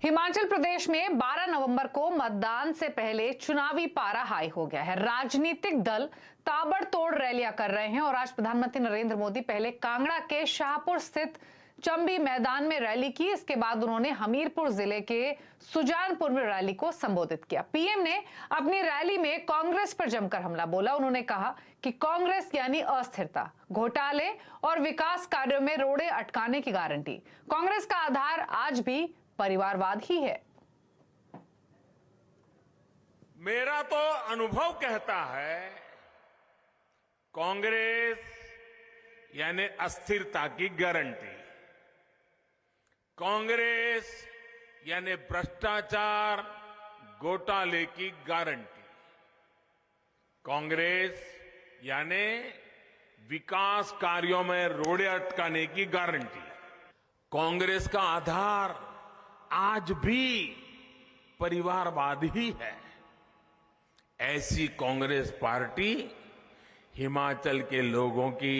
हिमाचल प्रदेश में 12 नवंबर को मतदान से पहले चुनावी पारा हाई हो गया है। राजनीतिक दल ताबड़तोड़ रैलियां कर रहे हैं और आज प्रधानमंत्री नरेंद्र मोदी पहले कांगड़ा के शाहपुर स्थित चंबी मैदान में रैली की। इसके बाद उन्होंने हमीरपुर जिले के सुजानपुर में रैली को संबोधित किया। पीएम ने अपनी रैली में कांग्रेस पर जमकर हमला बोला। उन्होंने कहा कि कांग्रेस यानी अस्थिरता, घोटाले और विकास कार्यों में रोड़े अटकाने की गारंटी। कांग्रेस का आधार आज भी परिवारवाद ही है। मेरा तो अनुभव कहता है कांग्रेस यानी अस्थिरता की गारंटी, कांग्रेस यानी भ्रष्टाचार घोटाले की गारंटी, कांग्रेस यानी विकास कार्यों में रोड़े अटकाने की गारंटी। कांग्रेस का आधार आज भी परिवारवाद ही है। ऐसी कांग्रेस पार्टी हिमाचल के लोगों की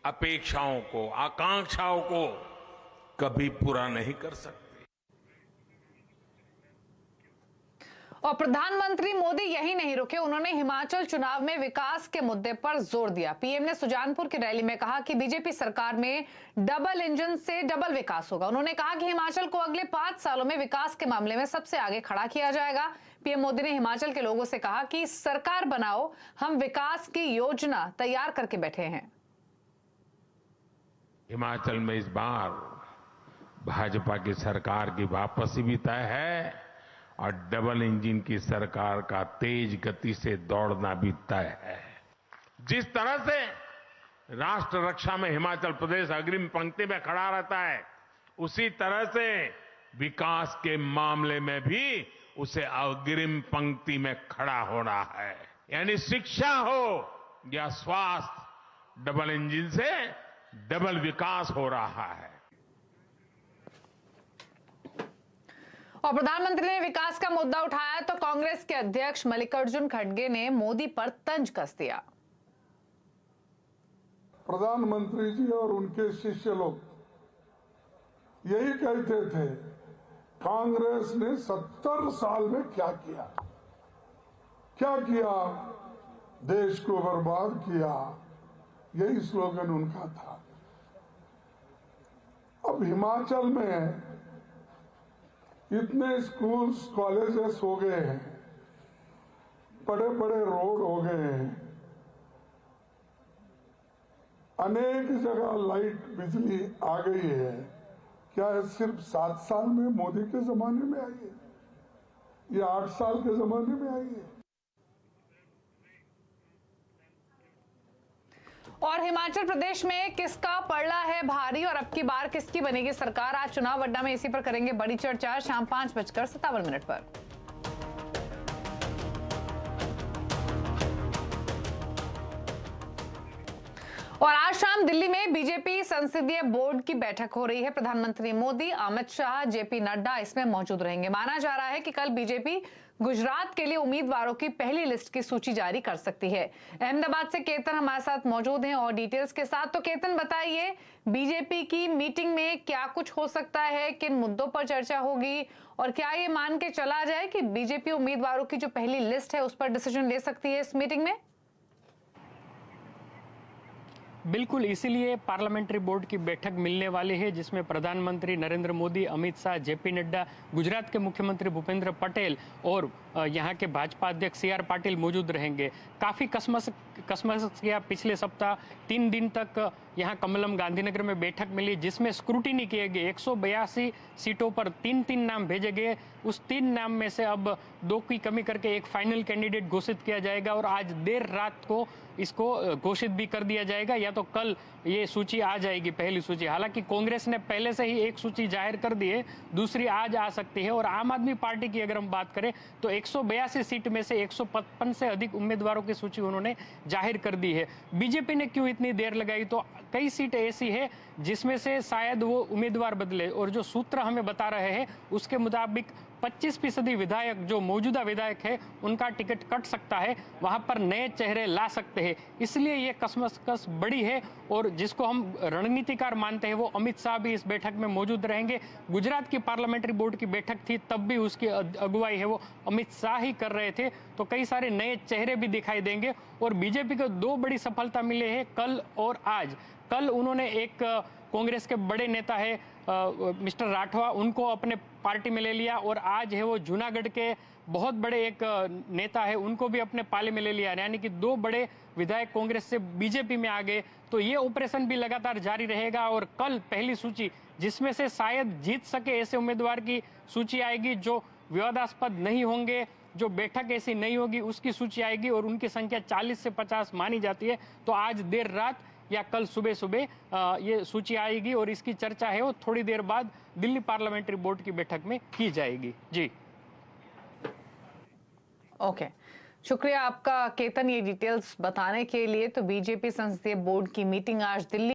अपेक्षाओं को, आकांक्षाओं को कभी पूरा नहीं कर सकती। और प्रधानमंत्री मोदी यही नहीं रुके, उन्होंने हिमाचल चुनाव में विकास के मुद्दे पर जोर दिया। पीएम ने सुजानपुर की रैली में कहा कि बीजेपी सरकार में डबल इंजन से डबल विकास होगा। उन्होंने कहा कि हिमाचल को अगले 5 सालों में विकास के मामले में सबसे आगे खड़ा किया जाएगा। पीएम मोदी ने हिमाचल के लोगों से कहा कि सरकार बनाओ, हम विकास की योजना तैयार करके बैठे हैं। हिमाचल में इस बार भाजपा की सरकार की वापसी भी तय है और डबल इंजन की सरकार का तेज गति से दौड़ना भी तय है। जिस तरह से राष्ट्र रक्षा में हिमाचल प्रदेश अग्रिम पंक्ति में खड़ा रहता है, उसी तरह से विकास के मामले में भी उसे अग्रिम पंक्ति में खड़ा होना है। यानी शिक्षा हो या स्वास्थ्य, डबल इंजन से डबल विकास हो रहा है। और प्रधानमंत्री ने विकास का मुद्दा उठाया तो कांग्रेस के अध्यक्ष मल्लिकार्जुन खड़गे ने मोदी पर तंज कस दिया। प्रधानमंत्री जी और उनके शिष्य लोग यही कहते थे, कांग्रेस ने 70 साल में क्या किया, देश को बर्बाद किया। यही स्लोगन उनका था। अब हिमाचल में इतने स्कूल्स, कॉलेजेस हो गए हैं, बड़े बड़े रोड हो गए हैं, अनेक जगह लाइट, बिजली आ गई है। क्या है सिर्फ 7 साल में मोदी के जमाने में आई है या 8 साल के जमाने में आई है? और हिमाचल प्रदेश में किसका पलड़ा है भारी और अब की बार किसकी बनेगी सरकार? आज चुनाव अड्डा में इसी पर करेंगे बड़ी चर्चा। शाम 5:57 पर। और आज शाम दिल्ली में बीजेपी संसदीय बोर्ड की बैठक हो रही है। प्रधानमंत्री मोदी, अमित शाह, जेपी नड्डा इसमें मौजूद रहेंगे। माना जा रहा है कि कल बीजेपी गुजरात के लिए उम्मीदवारों की पहली लिस्ट की सूची जारी कर सकती है। अहमदाबाद से केतन हमारे साथ मौजूद हैं और डिटेल्स के साथ। तो केतन, बताइए, बीजेपी की मीटिंग में क्या कुछ हो सकता है, किन मुद्दों पर चर्चा होगी और क्या ये मान के चला जाए कि बीजेपी उम्मीदवारों की जो पहली लिस्ट है उस पर डिसीजन ले सकती है इस मीटिंग में? बिल्कुल, इसीलिए पार्लियामेंट्री बोर्ड की बैठक मिलने वाली है, जिसमें प्रधानमंत्री नरेंद्र मोदी, अमित शाह, जेपी नड्डा, गुजरात के मुख्यमंत्री भूपेंद्र पटेल और यहाँ के भाजपा अध्यक्ष CR पाटिल मौजूद रहेंगे। काफ़ी कसमस किया पिछले सप्ताह 3 दिन तक यहाँ कमलम गांधीनगर में बैठक मिली, जिसमें स्क्रूटिनी किए गए। 182 सीटों पर 3-3 नाम भेजे गए। उस 3 नाम में से अब 2 की कमी करके एक फाइनल कैंडिडेट घोषित किया जाएगा और आज देर रात को इसको घोषित भी कर दिया जाएगा, या तो कल ये सूची आ जाएगी, पहली सूची। हालांकि कांग्रेस ने पहले से ही एक सूची जाहिर कर दी है, दूसरी आज आ सकती है। और आम आदमी पार्टी की अगर हम बात करें तो 182 सीट में से 155 से अधिक उम्मीदवारों की सूची उन्होंने जाहिर कर दी है। बीजेपी ने क्यों इतनी देर लगाई? तो कई सीटें ऐसी है जिसमें से शायद वो उम्मीदवार बदले, और जो सूत्र हमें बता रहे हैं उसके मुताबिक 25% विधायक जो मौजूदा विधायक है उनका टिकट कट सकता है, वहां पर नए चेहरे ला सकते हैं। इसलिए ये कशमकश बड़ी है और जिसको हम रणनीतिकार मानते हैं वो अमित शाह भी इस बैठक में मौजूद रहेंगे। गुजरात की पार्लियामेंट्री बोर्ड की बैठक थी, तब भी उसकी अगुवाई है वो अमित शाह ही कर रहे थे, तो कई सारे नए चेहरे भी दिखाई देंगे। और बीजेपी को 2 बड़ी सफलता मिली है कल और आज। कल उन्होंने एक कांग्रेस के बड़े नेता है मिस्टर राठवा, उनको अपने पार्टी में ले लिया, और आज है वो जूनागढ़ के बहुत बड़े एक नेता है, उनको भी अपने पाले में ले लिया। यानी कि 2 बड़े विधायक कांग्रेस से बीजेपी में आ गए। तो ये ऑपरेशन भी लगातार जारी रहेगा और कल पहली सूची, जिसमें से शायद जीत सके ऐसे उम्मीदवार की सूची आएगी, जो विवादास्पद नहीं होंगे, जो बैठक ऐसी नहीं होगी, उसकी सूची आएगी और उनकी संख्या 40 से 50 मानी जाती है। तो आज देर रात या कल सुबह सुबह ये सूची आएगी और इसकी चर्चा है वो थोड़ी देर बाद दिल्ली पार्लियामेंट्री बोर्ड की बैठक में की जाएगी। जी ओके, शुक्रिया आपका केतन ये डिटेल्स बताने के लिए। तो बीजेपी संसदीय बोर्ड की मीटिंग आज दिल्ली